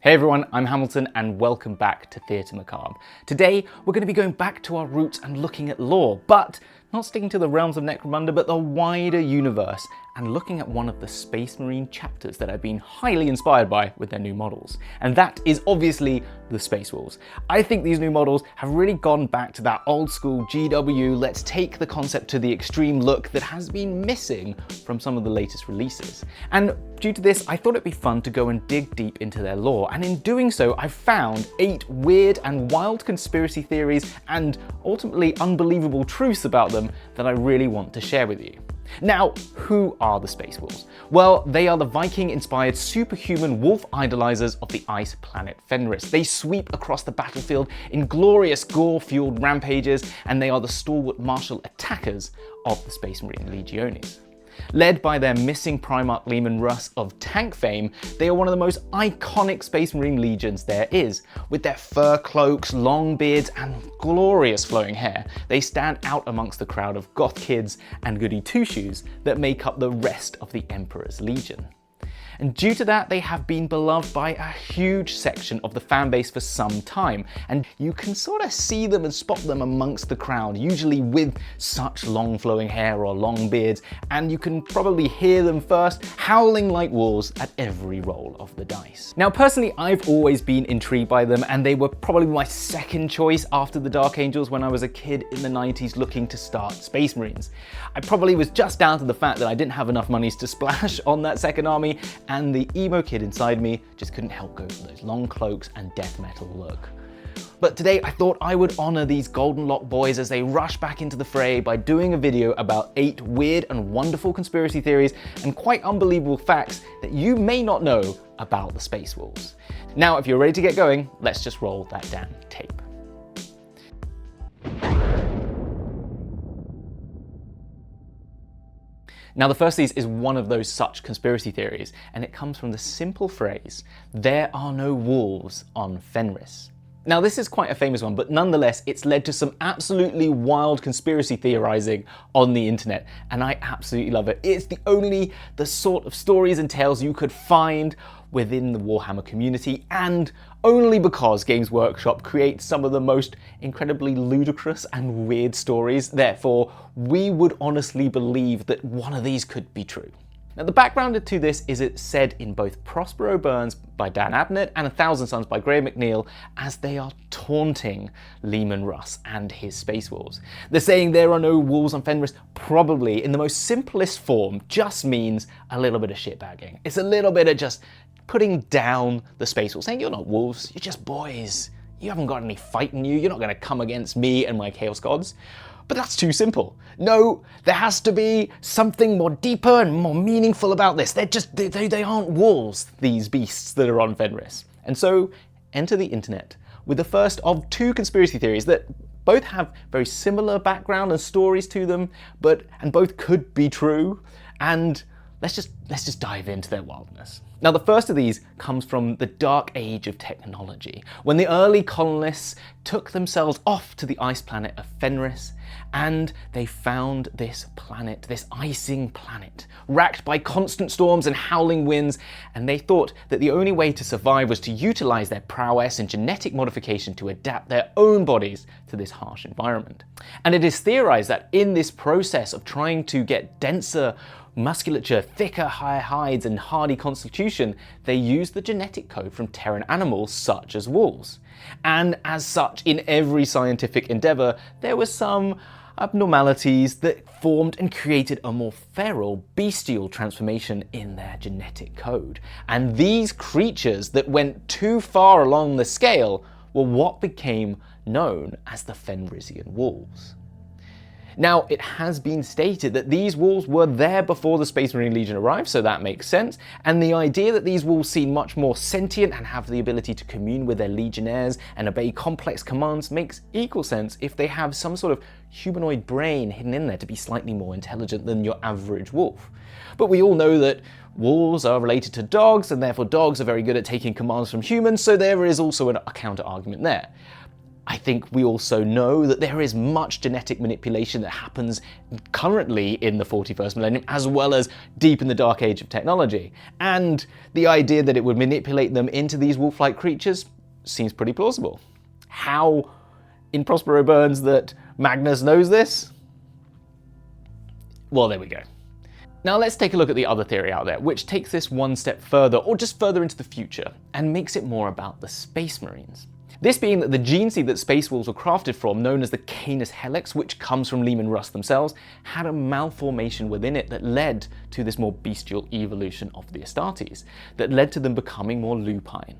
Hey everyone, I'm Hamilton and welcome back to Theatre Macabre. Today we're going to be going back to our roots and looking at lore, but not sticking to the realms of Necromunda, but the wider universe, and looking at one of the Space Marine chapters that I've been highly inspired by with their new models. And that is obviously the Space Wolves. I think these new models have really gone back to that old school GW, let's take the concept to the extreme look that has been missing from some of the latest releases. And due to this, I thought it'd be fun to go and dig deep into their lore, and in doing so, I've found 8 weird and wild conspiracy theories and ultimately unbelievable truths about them that I really want to share with you. Now, who are the Space Wolves? Well, they are the Viking-inspired superhuman wolf idolizers of the ice planet Fenris. They sweep across the battlefield in glorious gore-fueled rampages, and they are the stalwart martial attackers of the Space Marine Legiones. Led by their missing Primarch Leman Russ of tank fame, they are one of the most iconic Space Marine legions there is. With their fur cloaks, long beards, and glorious flowing hair, they stand out amongst the crowd of goth kids and goody two-shoes that make up the rest of the Emperor's Legion. And due to that, they have been beloved by a huge section of the fan base for some time, and you can sort of see them and spot them amongst the crowd, usually with such long flowing hair or long beards, and you can probably hear them first howling like wolves at every roll of the dice. Now personally, I've always been intrigued by them, and they were probably my second choice after the Dark Angels when I was a kid in the 90s looking to start Space Marines. I probably was just down to the fact that I didn't have enough monies to splash on that second army, and the emo kid inside me just couldn't help go for those long cloaks and death metal look. But today I thought I would honor these golden lock boys as they rush back into the fray by doing a video about 8 weird and wonderful conspiracy theories and quite unbelievable facts that you may not know about the Space Wolves. Now, if you're ready to get going, let's just roll that damn tape. Now, the first of these is one of those such conspiracy theories, and it comes from the simple phrase, "There are no wolves on Fenris." Now, this is quite a famous one, but nonetheless, it's led to some absolutely wild conspiracy theorizing on the internet, and I absolutely love it. It's the sort of stories and tales you could find within the Warhammer community, and only because Games Workshop creates some of the most incredibly ludicrous and weird stories. Therefore, we would honestly believe that one of these could be true. Now, the background to this is it's said in both Prospero Burns by Dan Abnett and A Thousand Suns by Graham McNeil as they are taunting Leman Russ and his Space Wolves. They're saying there are no wolves on Fenris probably, in the most simplest form, just means a little bit of shitbagging. It's a little bit of just putting down the Space Wolves, saying you're not wolves, you're just boys. You haven't got any fight in you, you're not going to come against me and my Chaos Gods. But that's too simple. No, there has to be something more deeper and more meaningful about this. They aren't wolves, these beasts that are on Fenris. And so, enter the internet with the first of 2 conspiracy theories that both have very similar background and stories to them, and both could be true. And let's just dive into their wildness. Now, the first of these comes from the dark age of technology, when the early colonists took themselves off to the ice planet of Fenris, and they found this planet, this icing planet, racked by constant storms and howling winds, and they thought that the only way to survive was to utilize their prowess and genetic modification to adapt their own bodies to this harsh environment. And it is theorized that in this process of trying to get denser musculature, thicker, higher hides, and hardy constitution, they used the genetic code from Terran animals such as wolves. And as such, in every scientific endeavor, there were some abnormalities that formed and created a more feral, bestial transformation in their genetic code. And these creatures that went too far along the scale were what became known as the Fenrisian wolves. Now, it has been stated that these wolves were there before the Space Marine Legion arrived, so that makes sense, and the idea that these wolves seem much more sentient and have the ability to commune with their legionnaires and obey complex commands makes equal sense if they have some sort of humanoid brain hidden in there to be slightly more intelligent than your average wolf. But we all know that wolves are related to dogs, and therefore dogs are very good at taking commands from humans, so there is also a counter-argument there. I think we also know that there is much genetic manipulation that happens currently in the 41st millennium, as well as deep in the dark age of technology. And the idea that it would manipulate them into these wolf-like creatures seems pretty plausible. How in Prospero Burns that Magnus knows this? Well, there we go. Now let's take a look at the other theory out there, which takes this one step further, or just further into the future, and makes it more about the Space Marines. This being that the gene seed that Space Wolves were crafted from, known as the Canis Helix, which comes from Leman Russ themselves, had a malformation within it that led to this more bestial evolution of the Astartes, that led to them becoming more lupine.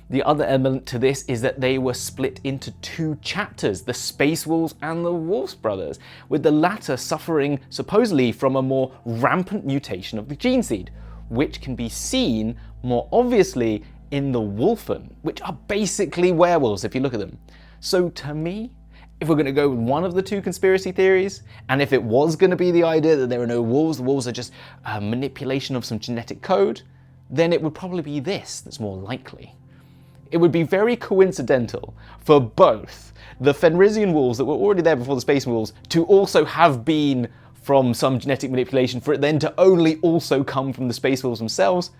The other element to this is that they were split into two chapters, the Space Wolves and the Wolves Brothers, with the latter suffering supposedly from a more rampant mutation of the gene seed, which can be seen more obviously in the Wolfen, which are basically werewolves if you look at them. So to me, if we're going to go with one of the two conspiracy theories, and if it was going to be the idea that there are no wolves, the wolves are just a manipulation of some genetic code, then it would probably be this that's more likely. It would be very coincidental for both the Fenrisian wolves that were already there before the Space Wolves to also have been from some genetic manipulation, for it then to only also come from the Space Wolves themselves,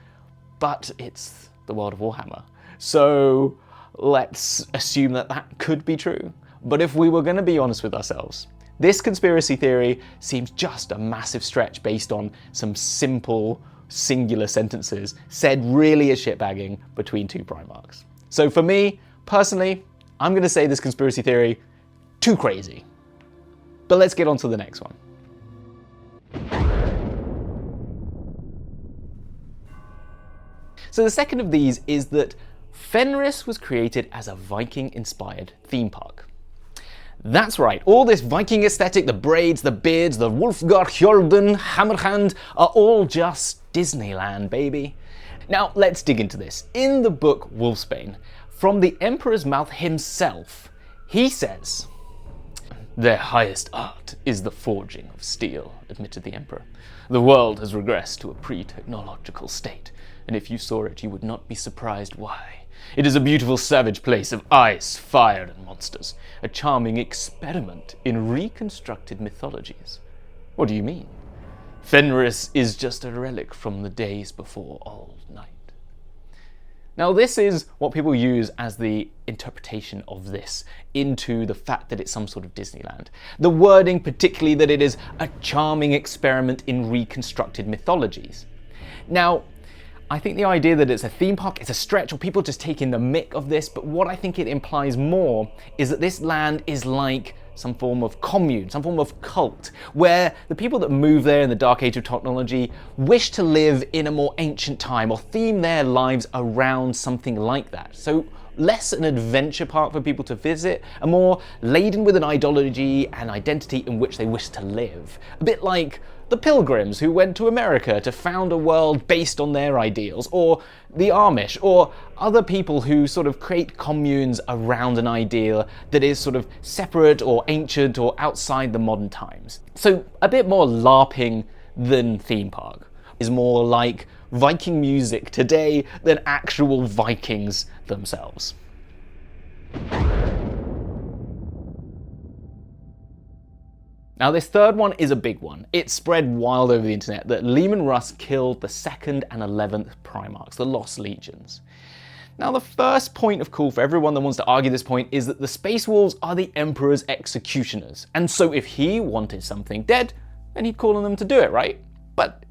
but it's the world of Warhammer. So let's assume that that could be true. But if we were going to be honest with ourselves, this conspiracy theory seems just a massive stretch based on some simple, singular sentences said really as shitbagging between two Primarchs. So for me, personally, I'm going to say this conspiracy theory, too crazy. But let's get on to the next one. So the second of these is that Fenris was created as a Viking-inspired theme park. That's right, all this Viking aesthetic, the braids, the beards, the Wolfgar Hjorden, Hammerhand, are all just Disneyland, baby. Now let's dig into this. In the book Wolfsbane, from the Emperor's mouth himself, he says, "Their highest art is the forging of steel," admitted the Emperor. "The world has regressed to a pre-technological state, and if you saw it, you would not be surprised why. It is a beautiful savage place of ice, fire, and monsters, a charming experiment in reconstructed mythologies." What do you mean? Fenris is just a relic from the days before Old Night. Now this is what people use as the interpretation of this into the fact that it's some sort of Disneyland. The wording particularly that it is a charming experiment in reconstructed mythologies. Now, I think the idea that it's a theme park is a stretch, or people just taking the mick of this, but what I think it implies more is that this land is like some form of commune, some form of cult, where the people that move there in the dark age of technology wish to live in a more ancient time or theme their lives around something like that. So less an adventure park for people to visit, and more laden with an ideology and identity in which they wish to live. A bit like the Pilgrims who went to America to found a world based on their ideals, or the Amish, or other people who sort of create communes around an ideal that is sort of separate or ancient or outside the modern times. So a bit more LARPing than theme park. Is more like Viking music today than actual Vikings themselves. Now this third one is a big one. It spread wild over the internet that Leman Russ killed the 2nd and 11th Primarchs, the Lost Legions. Now the first point of call for everyone that wants to argue this point is that the Space Wolves are the Emperor's executioners, and so if he wanted something dead, then he'd call on them to do it, right? But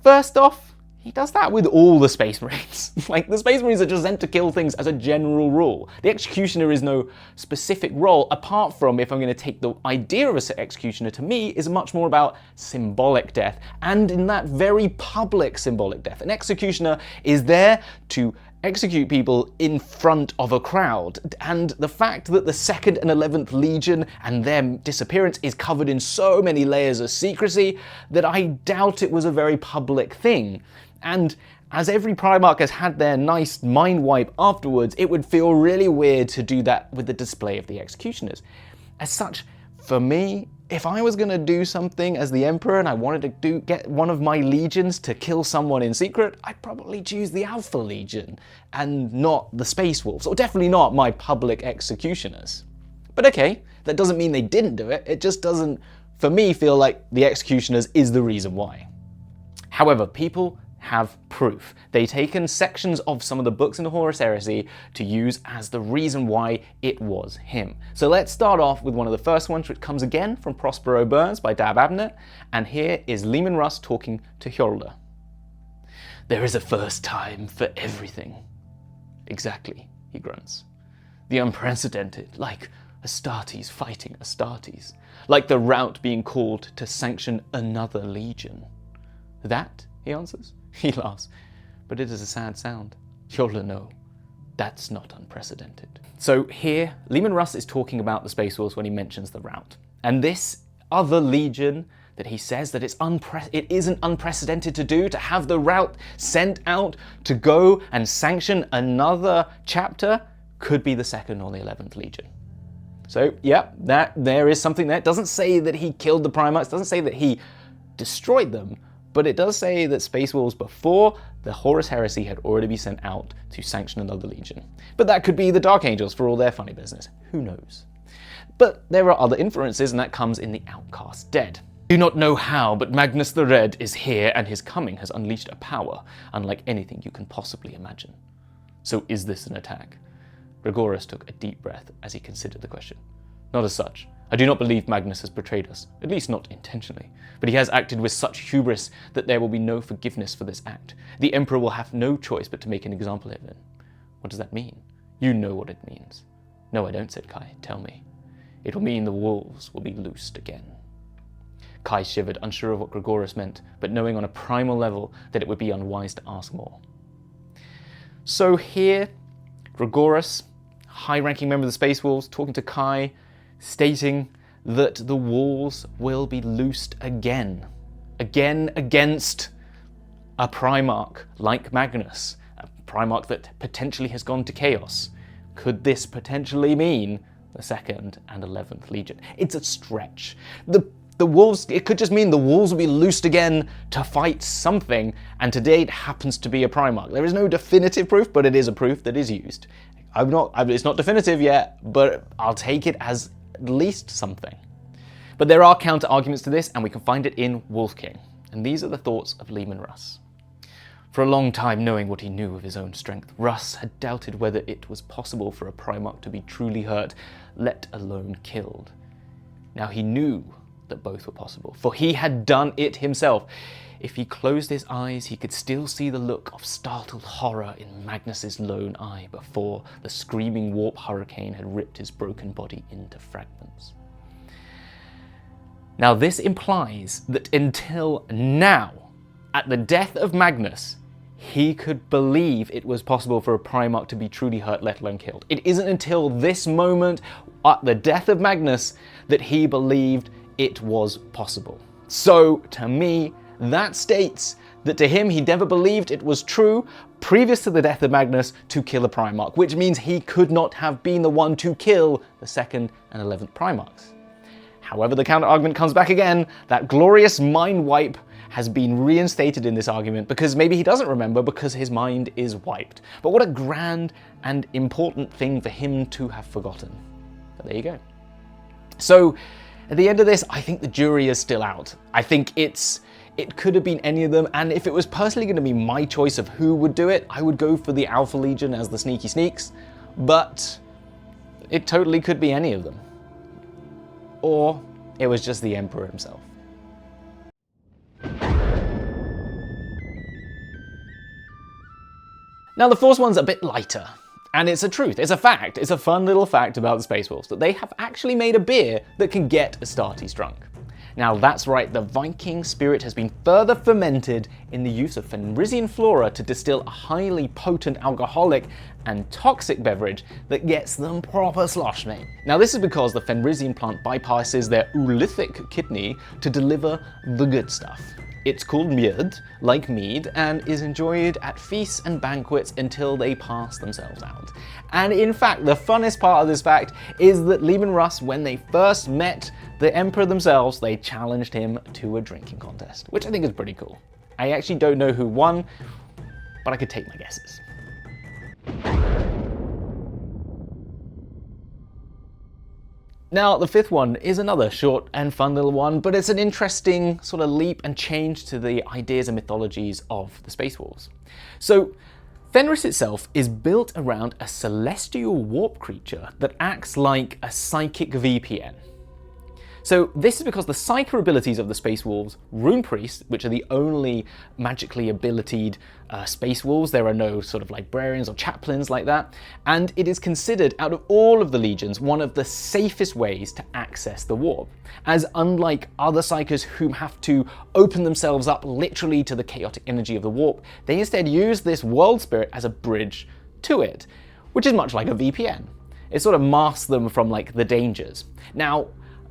first off, he does that with all the Space Marines. Like, the Space Marines are just sent to kill things as a general rule. The Executioner is no specific role, apart from, if I'm going to take the idea of an Executioner, to me, is much more about symbolic death, and in that very public symbolic death. An Executioner is there to execute people in front of a crowd, and the fact that the 2nd and 11th Legion and their disappearance is covered in so many layers of secrecy that I doubt it was a very public thing. And as every Primarch has had their nice mind wipe afterwards, it would feel really weird to do that with the display of the Executioners. As such, for me, if I was going to do something as the Emperor and I wanted to get one of my legions to kill someone in secret, I'd probably choose the Alpha Legion and not the Space Wolves, or definitely not my public Executioners. But okay, that doesn't mean they didn't do it. It just doesn't, for me, feel like the executioners is the reason why. However, people have proof. They've taken sections of some of the books in the Horus Heresy to use as the reason why it was him. So let's start off with one of the first ones, which comes again from Prospero Burns by Dab Abner, and here is Leman Russ talking to Hjolder. "There is a first time for everything." "Exactly," he grunts. "The unprecedented, like Astartes fighting Astartes, like the rout being called to sanction another legion." "That?" he answers. He laughs. "But it is a sad sound." Hjolder, "No, that's not unprecedented." So here, Leman Russ is talking about the Space Wolves when he mentions the rout. And this other legion that he says that it isn't unprecedented to do, to have the rout sent out to go and sanction another chapter, could be the 2nd or the 11th Legion. So yeah, there is something there. It doesn't say that he killed the Primarchs, doesn't say that he destroyed them, but it does say that Space Wolves before the Horus Heresy had already been sent out to sanction another legion. But that could be the Dark Angels for all their funny business. Who knows? But there are other inferences, and that comes in the Outcast Dead. "Do not know how, but Magnus the Red is here, and his coming has unleashed a power unlike anything you can possibly imagine. So is this an attack?" Gregorus took a deep breath as he considered the question. "Not as such. I do not believe Magnus has betrayed us, at least not intentionally, but he has acted with such hubris that there will be no forgiveness for this act. The Emperor will have no choice but to make an example of him." "What does that mean?" "You know what it means." "No, I don't," said Kai. "Tell me." "It will mean the wolves will be loosed again." Kai shivered, unsure of what Gregorus meant, but knowing on a primal level that it would be unwise to ask more. So here, Gregorus, high-ranking member of the Space Wolves, talking to Kai, stating that the wolves will be loosed again against a Primarch like Magnus, a Primarch that potentially has gone to chaos. Could this potentially mean the 2nd and 11th Legion? It's a stretch. The wolves, it could just mean the wolves will be loosed again to fight something, and today it happens to be a Primarch. There is no definitive proof, but it is a proof that is used. It's not definitive yet, but I'll take it as at least something. But there are counter-arguments to this, and we can find it in Wolf King. And these are the thoughts of Leman Russ. "For a long time, knowing what he knew of his own strength, Russ had doubted whether it was possible for a Primarch to be truly hurt, let alone killed. Now he knew that both were possible, for he had done it himself. If he closed his eyes, he could still see the look of startled horror in Magnus's lone eye before the screaming warp hurricane had ripped his broken body into fragments." Now this implies that until now, at the death of Magnus, he could believe it was possible for a Primarch to be truly hurt, let alone killed. It isn't until this moment, at the death of Magnus, that he believed it was possible. So, to me, that states that to him, he never believed it was true, previous to the death of Magnus, to kill a Primarch, which means he could not have been the one to kill the 2nd and 11th Primarchs. However, the counter-argument comes back again. That glorious mind wipe has been reinstated in this argument, because maybe he doesn't remember because his mind is wiped. But what a grand and important thing for him to have forgotten. But there you go. So, at the end of this, I think the jury is still out. I think it could have been any of them, and if it was personally going to be my choice of who would do it, I would go for the Alpha Legion as the sneaky sneaks, but it totally could be any of them. Or it was just the Emperor himself. Now the fourth one's a bit lighter. And it's a truth, it's a fact, it's a fun little fact about the Space Wolves, that they have actually made a beer that can get Astartes drunk. Now that's right, the Viking spirit has been further fermented in the use of Fenrisian flora to distill a highly potent alcoholic and toxic beverage that gets them proper slosh, mate. Now this is because the Fenrisian plant bypasses their oolithic kidney to deliver the good stuff. It's called mjød, like mead, and is enjoyed at feasts and banquets until they pass themselves out. And in fact, the funnest part of this fact is that Leman Russ, when they first met the Emperor themselves, they challenged him to a drinking contest, which I think is pretty cool. I actually don't know who won, but I could take my guesses. Now, the fifth one is another short and fun little one, but it's an interesting sort of leap and change to the ideas and mythologies of the Space Wolves. So, Fenris itself is built around a celestial warp creature that acts like a psychic VPN. So this is because the Psyker abilities of the Space Wolves, Rune Priests, which are the only magically abilitied Space Wolves, there are no sort of librarians or chaplains like that, and it is considered, out of all of the legions, one of the safest ways to access the warp, as unlike other Psykers who have to open themselves up literally to the chaotic energy of the warp, they instead use this world spirit as a bridge to it, which is much like a VPN. It sort of masks them from the dangers. Now,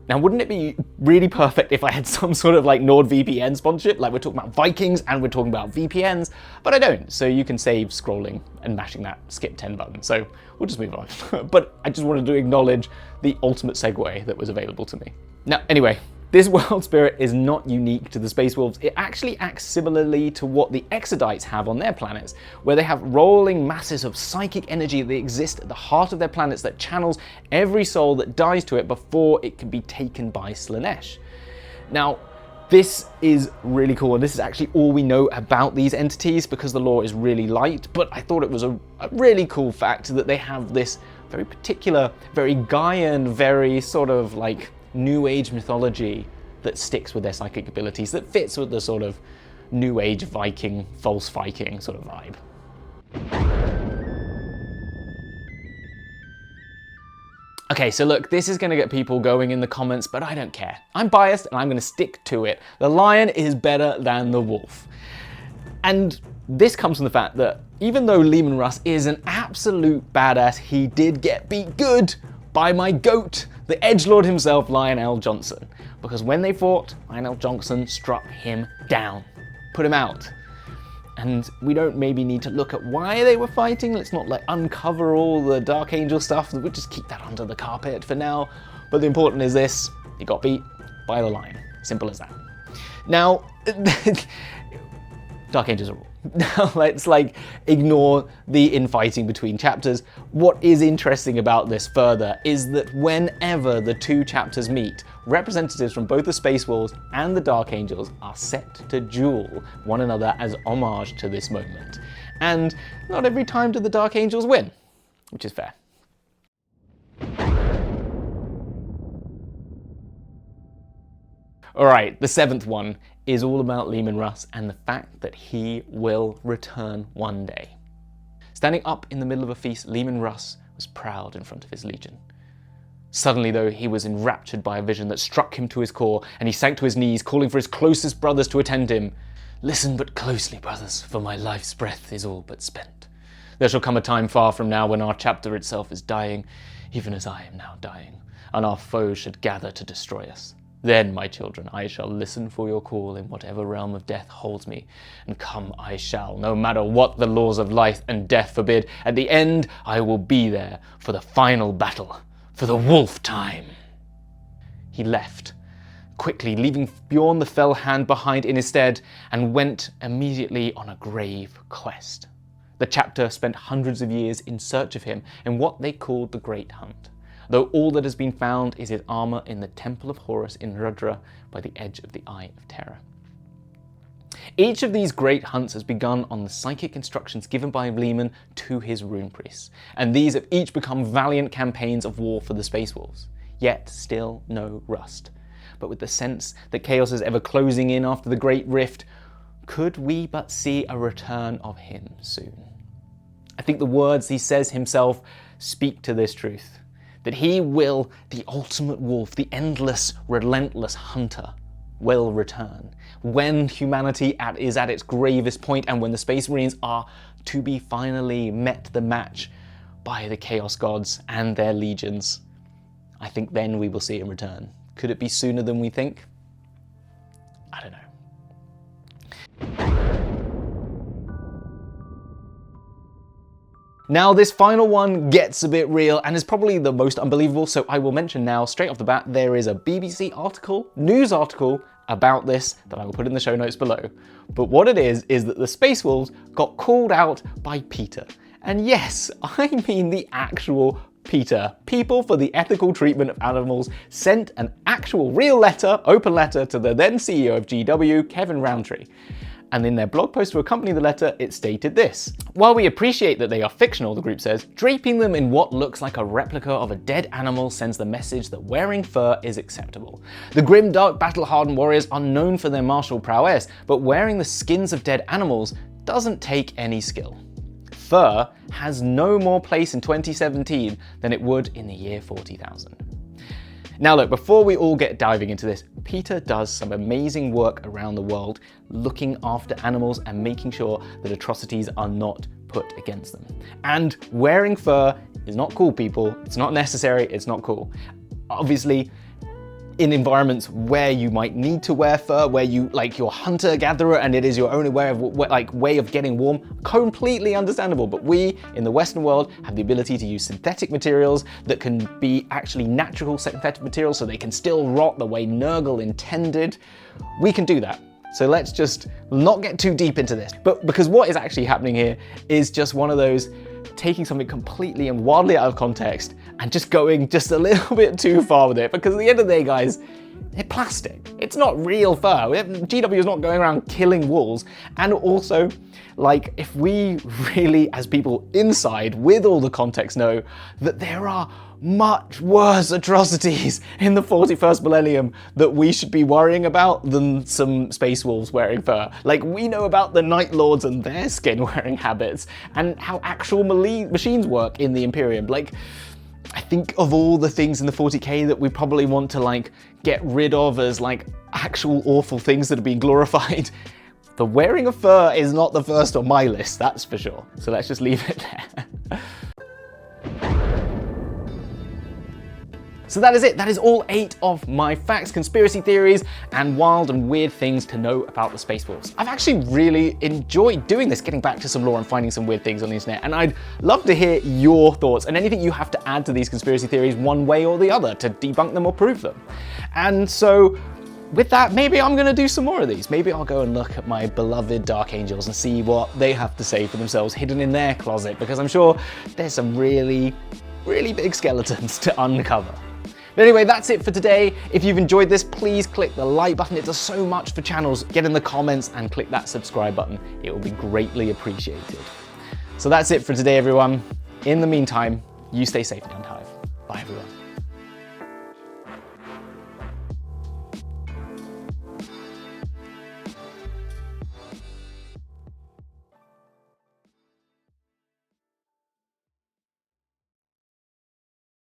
wouldn't it be really perfect if I had some sort of NordVPN sponsorship? We're talking about Vikings and we're talking about VPNs, but I don't. So you can save scrolling and mashing that skip 10 button. So we'll just move on. But I just wanted to acknowledge the ultimate segue that was available to me. Now, anyway, this world spirit is not unique to the Space Wolves. It actually acts similarly to what the Exodites have on their planets, where they have rolling masses of psychic energy that exist at the heart of their planets that channels every soul that dies to it before it can be taken by Slaanesh. Now, this is really cool, and this is actually all we know about these entities because the lore is really light, but I thought it was a really cool fact that they have this very particular, very Gaian, very sort of New Age mythology that sticks with their psychic abilities, that fits with the sort of New Age Viking, false Viking sort of vibe. Okay, so look, this is going to get people going in the comments, but I don't care. I'm biased and I'm going to stick to it. The lion is better than the wolf. And this comes from the fact that even though Leman Russ is an absolute badass, he did get beat good by my goat, the edgelord himself, Lionel Johnson. Because when they fought, Lionel Johnson struck him down, put him out. And we don't maybe need to look at why they were fighting. Let's not uncover all the Dark Angel stuff. We'll just keep that under the carpet for now. But the important is this, he got beat by the lion. Simple as that. Now, Dark Angels are rule. Now let's ignore the infighting between chapters. What is interesting about this further is that whenever the two chapters meet, representatives from both the Space Wolves and the Dark Angels are set to duel one another as homage to this moment. And not every time do the Dark Angels win, which is fair. Alright, the seventh one is all about Leman Russ and the fact that he will return one day. Standing up in the middle of a feast, Leman Russ was proud in front of his legion. Suddenly, though, he was enraptured by a vision that struck him to his core, and he sank to his knees, calling for his closest brothers to attend him. "Listen but closely, brothers, for my life's breath is all but spent. There shall come a time far from now when our chapter itself is dying, even as I am now dying, and our foes should gather to destroy us. Then, my children, I shall listen for your call in whatever realm of death holds me, and come I shall, no matter what the laws of life and death forbid. At the end, I will be there for the final battle, for the wolf time." He left, quickly leaving Bjorn the Fell Hand behind in his stead, and went immediately on a grave quest. The chapter spent hundreds of years in search of him in what they called the Great Hunt, though all that has been found is his armor in the Temple of Horus in Rudra by the edge of the Eye of Terror. Each of these great hunts has begun on the psychic instructions given by Leman to his rune priests, and these have each become valiant campaigns of war for the Space Wolves. Yet still no Rust. But with the sense that chaos is ever closing in after the Great Rift, could we but see a return of him soon? I think the words he says himself speak to this truth. That he will, the ultimate wolf, the endless, relentless hunter, will return. When humanity is at its gravest point and when the Space Marines are to be finally met the match by the Chaos Gods and their legions, I think then we will see him return. Could it be sooner than we think? I don't know. Now this final one gets a bit real and is probably the most unbelievable, so I will mention now straight off the bat there is a BBC article, news article about this that I will put in the show notes below. But what it is that the Space Wolves got called out by PETA. And yes, I mean the actual PETA, People for the Ethical Treatment of Animals, sent an actual real letter, open letter, to the then CEO of GW, Kevin Roundtree. And in their blog post to accompany the letter, it stated this. While we appreciate that they are fictional, the group says, draping them in what looks like a replica of a dead animal sends the message that wearing fur is acceptable. The grim, dark, battle-hardened warriors are known for their martial prowess, but wearing the skins of dead animals doesn't take any skill. Fur has no more place in 2017 than it would in the year 40,000. Now look, before we all get diving into this, PETA does some amazing work around the world looking after animals and making sure that atrocities are not put against them. And wearing fur is not cool, people. It's not necessary, it's not cool. Obviously, in environments where you might need to wear fur, where you, like, you're hunter-gatherer and it is your only way of getting warm, completely understandable. But we, in the Western world, have the ability to use synthetic materials that can be actually natural synthetic materials so they can still rot the way Nurgle intended. We can do that. So let's just not get too deep into this. But because what is actually happening here is just one of those taking something completely and wildly out of context and just going just a little bit too far with it, because at the end of the day, guys, they're plastic. It's not real fur. GW is not going around killing wolves. And also, like, if we really, as people inside with all the context, know that there are much worse atrocities in the 41st millennium that we should be worrying about than some space wolves wearing fur. Like, we know about the Night Lords and their skin wearing habits and how actual machines work in the Imperium. Like, I think of all the things in the 40k that we probably want to, like, get rid of as, like, actual awful things that are being glorified, the wearing of fur is not the first on my list, that's for sure. So let's just leave it there. So that is it. That is all 8 of my facts, conspiracy theories, and wild and weird things to know about the Space Wolves. I've actually really enjoyed doing this, getting back to some lore and finding some weird things on the internet, and I'd love to hear your thoughts and anything you have to add to these conspiracy theories one way or the other to debunk them or prove them. And so, with that, maybe I'm gonna do some more of these. Maybe I'll go and look at my beloved Dark Angels and see what they have to say for themselves hidden in their closet, because I'm sure there's some really, really big skeletons to uncover. But anyway, that's it for today. If you've enjoyed this, please click the like button. It does so much for channels. Get in the comments and click that subscribe button. It will be greatly appreciated. So that's it for today, everyone. In the meantime, you stay safe and unhive. Bye, everyone.